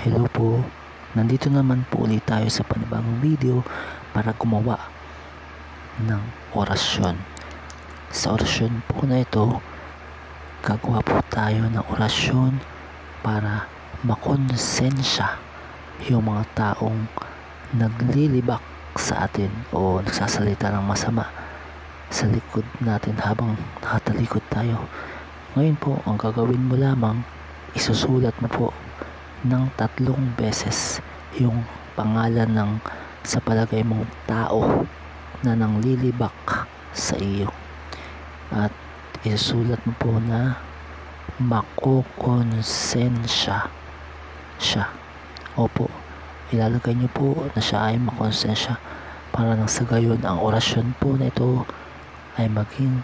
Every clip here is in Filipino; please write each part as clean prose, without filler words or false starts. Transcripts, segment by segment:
Hello po, nandito naman po ulit tayo sa panibagong video para gumawa ng orasyon. Sa orasyon po na ito, gagawa po tayo ng orasyon para makonsensya yung mga taong naglilibak sa atin o nagsasalita ng masama sa likod natin habang nakatalikod tayo. Ngayon po, ang gagawin mo lamang, isusulat mo po ng 3 beses yung pangalan ng sa palagay mong tao na nanglilibak sa iyo, at isusulat mo po na makokonsensya siya. Opo, ilalagay niyo po na siya ay makonsensya para nang sa gayon ang orasyon po na ito ay maging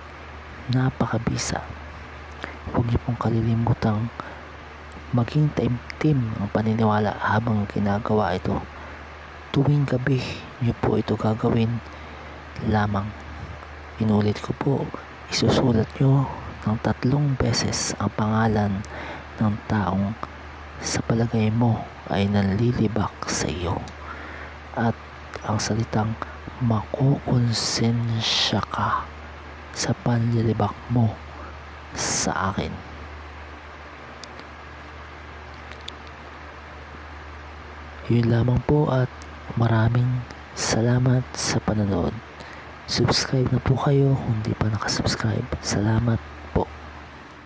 napakabisa. Huwag niyo pong kalilimutang maging taimtim ang paniniwala habang ginagawa ito. Tuwing gabi niyo po ito gagawin lamang. Inulit ko po, isusulat niyo ng 3 beses ang pangalan ng taong sa palagay mo ay nanlilibak sa iyo, at ang salitang makokonsensya ka sa panlilibak mo sa akin. Yun lamang po, at maraming salamat sa panonood. Subscribe na po kayo kung di pa nakasubscribe. Salamat.